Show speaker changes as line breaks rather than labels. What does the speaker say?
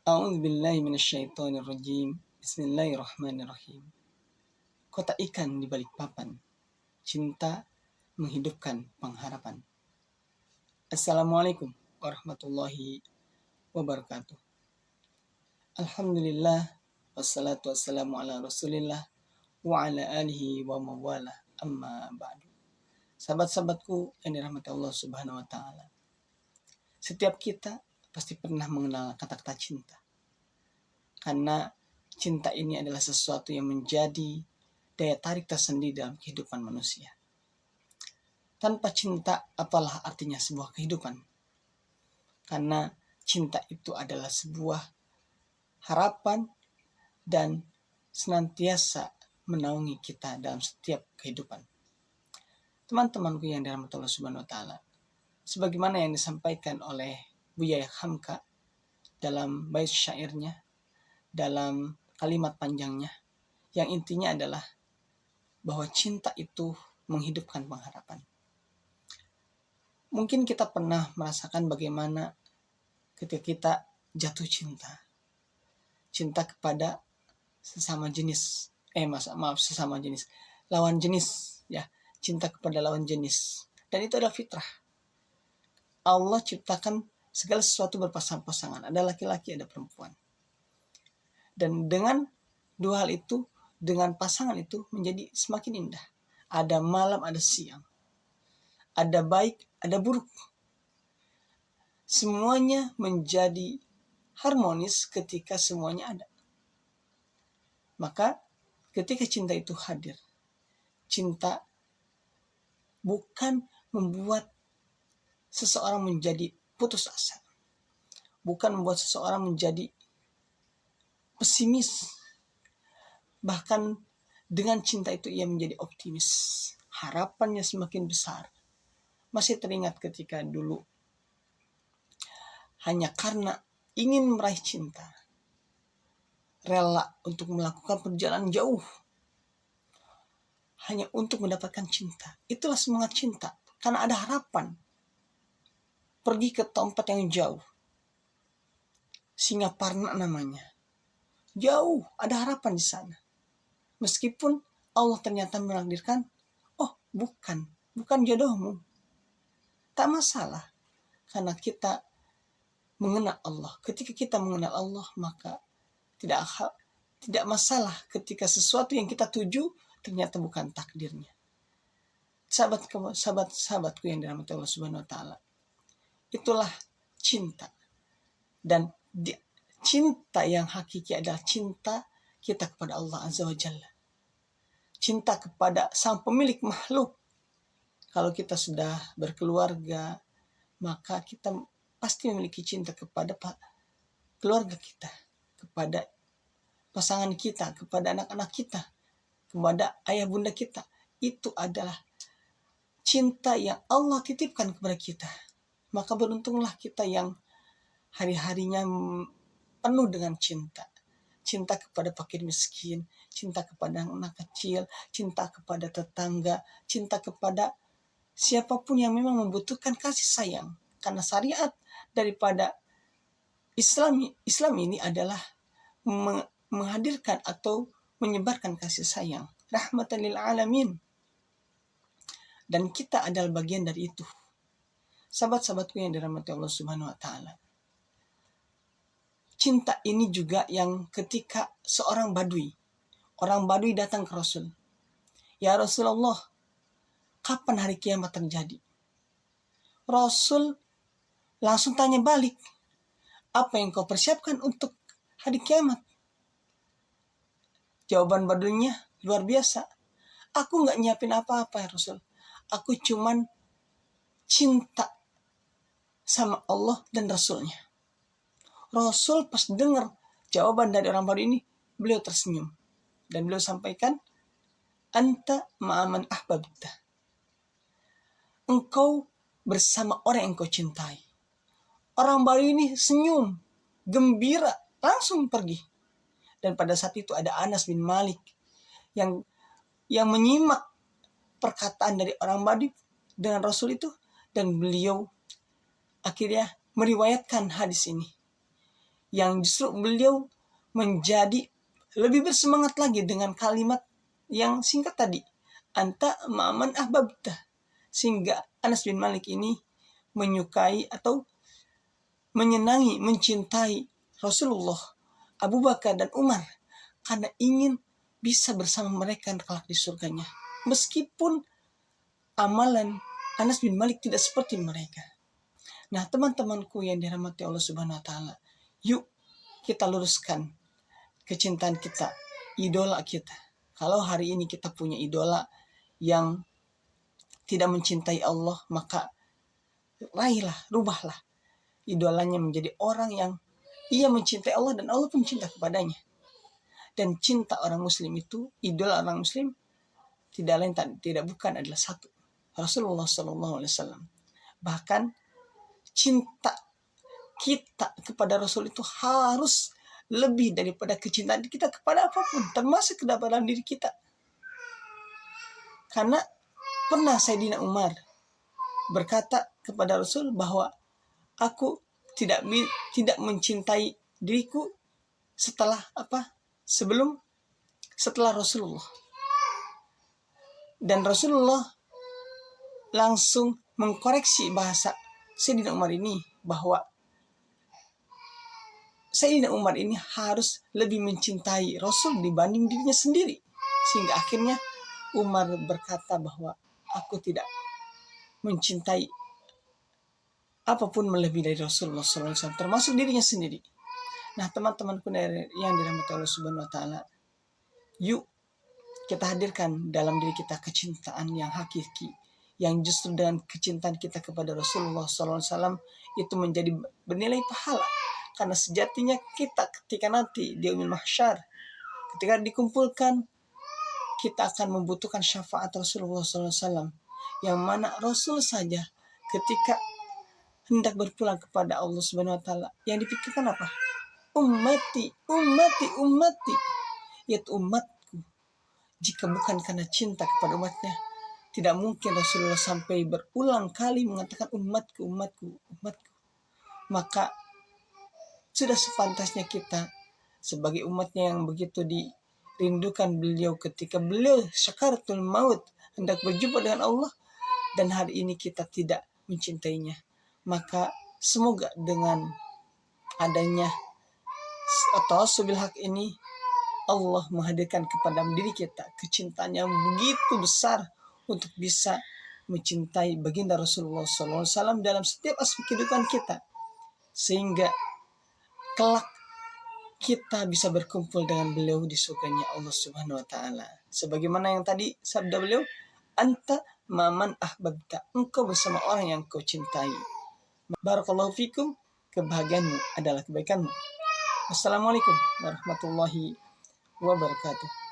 A'udzu billahi minasyaitonir rajim. Bismillahirrahmanirrahim. Kotak ikan di balik papan. Cinta menghidupkan pengharapan. Assalamualaikum warahmatullahi wabarakatuh. Alhamdulillah wassalatu wassalamu ala Rasulillah wa ala alihi wa mawala amma ba'du. Sahabat-sahabatku yang dirahmati Allah Subhanahu wa taala. Setiap kita pasti pernah mengenal kata-kata cinta. Karena cinta ini adalah sesuatu yang menjadi daya tarik tersendiri dalam kehidupan manusia. Tanpa cinta, apalah artinya sebuah kehidupan? Karena cinta itu adalah sebuah harapan dan senantiasa menaungi kita dalam setiap kehidupan. Teman-temanku yang dirahmati Allah Subhanahu wa taala, sebagaimana yang disampaikan oleh Buya Hamka dalam bait syairnya, dalam kalimat panjangnya, yang intinya adalah bahwa cinta itu menghidupkan pengharapan. Mungkin kita pernah merasakan bagaimana ketika kita jatuh cinta. Cinta kepada sesama jenis. Sesama jenis. Lawan jenis, ya. Cinta kepada lawan jenis. Dan itu adalah fitrah. Allah ciptakan segala sesuatu berpasang-pasangan. Ada laki-laki, ada perempuan. Dan dengan dua hal itu, dengan pasangan itu menjadi semakin indah. Ada malam, ada siang. Ada baik, ada buruk. Semuanya menjadi harmonis ketika semuanya ada. Maka ketika cinta itu hadir, cinta bukan membuat seseorang menjadi putus asa. Bukan membuat seseorang menjadi pesimis. Bahkan dengan cinta itu ia menjadi optimis. Harapannya semakin besar. Masih teringat ketika dulu hanya karena ingin meraih cinta, rela untuk melakukan perjalanan jauh hanya untuk mendapatkan cinta. Itulah semangat cinta. Karena ada harapan. Pergi ke tempat yang jauh. Singaparna namanya. Jauh, ada harapan di sana. Meskipun Allah ternyata menakdirkan, bukan jodohmu. Tak masalah. Karena kita mengenal Allah. Ketika kita mengenal Allah, maka tidak masalah ketika sesuatu yang kita tuju ternyata bukan takdirnya. Sahabatku yang dirahmati Allah Subhanahu wa taala. Itulah cinta. Dan cinta yang hakiki adalah cinta kita kepada Allah Azza wa Jalla. Cinta kepada sang pemilik makhluk. Kalau kita sudah berkeluarga, maka kita pasti memiliki cinta kepada keluarga kita, kepada pasangan kita, kepada anak-anak kita, kepada ayah bunda kita. Itu adalah cinta yang Allah titipkan kepada kita. Maka beruntunglah kita yang hari-harinya penuh dengan cinta. Cinta kepada fakir miskin, cinta kepada anak kecil, cinta kepada tetangga, cinta kepada siapapun yang memang membutuhkan kasih sayang. Karena syariat daripada Islam ini adalah menghadirkan atau menyebarkan kasih sayang. Rahmatan lil alamin. Dan kita adalah bagian dari itu. Sahabat-sahabatku yang dirahmati Allah Subhanahu wa taala. Cinta ini juga yang ketika seorang orang Badui datang ke Rasul. Ya Rasulullah, kapan hari kiamat terjadi? Rasul langsung tanya balik, apa yang kau persiapkan untuk hari kiamat? Jawaban Baduinya luar biasa. Aku gak nyiapin apa-apa ya Rasul. Aku cuman cinta sama Allah dan Rasulnya. Rasul pas dengar jawaban dari orang Badui ini, beliau tersenyum. Dan beliau sampaikan, Anta ma'aman ahbabta. Engkau bersama orang yang engkau cintai. Orang Badui ini senyum, gembira, langsung pergi. Dan pada saat itu ada Anas bin Malik yang menyimak perkataan dari orang Badui dengan Rasul itu, dan beliau akhirnya meriwayatkan hadis ini. yang justru beliau menjadi lebih bersemangat lagi dengan kalimat yang singkat tadi, anta ma'man ahbabta, sehingga Anas bin Malik ini menyukai atau menyenangi, mencintai Rasulullah, Abu Bakar dan Umar karena ingin bisa bersama mereka kelak di surganya. Meskipun amalan Anas bin Malik tidak seperti mereka. Nah, teman-temanku yang dirahmati Allah Subhanahu wa taala, yuk kita luruskan kecintaan kita, idola kita. Kalau hari ini kita punya idola yang tidak mencintai Allah, maka raihlah, rubahlah idolanya menjadi orang yang ia mencintai Allah dan Allah pun cinta kepadanya. Dan cinta orang muslim itu, idola orang muslim tidak lain tidak bukan adalah satu, Rasulullah SAW. Bahkan cinta kita kepada Rasul itu harus lebih daripada kecintaan kita kepada apapun, termasuk kepada dalam diri kita. Karena pernah Sayyidina Umar berkata kepada Rasul bahwa aku tidak mencintai diriku setelah Rasulullah. Dan Rasulullah langsung mengkoreksi bahasa Sayyidina Umar ini bahwa Sayyidina Umar ini harus lebih mencintai Rasul dibanding dirinya sendiri. Sehingga akhirnya Umar berkata bahwa aku tidak mencintai apapun melebihi dari Rasulullah SAW, termasuk dirinya sendiri. Nah, teman-temanku yang dirahmati Allah Subhanahu wa taala, yuk kita hadirkan dalam diri kita kecintaan yang hakiki, yang justru dengan kecintaan kita kepada Rasulullah SAW itu menjadi bernilai pahala. Karena sejatinya kita ketika nanti di yaumil mahsyar, ketika dikumpulkan, kita akan membutuhkan syafaat Rasulullah SAW, yang mana Rasul saja ketika hendak berpulang kepada Allah Subhanahu wa taala, yang dipikirkan apa? Ummati, yaitu umatku. Jika bukan karena cinta kepada umatnya, tidak mungkin Rasulullah sampai berulang kali mengatakan umatku. Maka sudah sepantasnya kita sebagai umatnya yang begitu dirindukan beliau ketika beliau syakaratul maut, hendak berjumpa dengan Allah, dan hari ini kita tidak mencintainya. Maka semoga dengan adanya at-tawassul haq ini, Allah menghadirkan kepada diri kita kecintaan yang begitu besar untuk bisa mencintai baginda Rasulullah SAW dalam setiap aspek kehidupan kita, sehingga kelak kita bisa berkumpul dengan beliau di surganya Allah Subhanahu wa taala. Sebagaimana yang tadi sabda beliau, anta maman ahbabta, engkau bersama orang yang kau cintai. Barakallahu fikum, kebahagiaanmu adalah kebaikanmu. Assalamualaikum warahmatullahi wabarakatuh.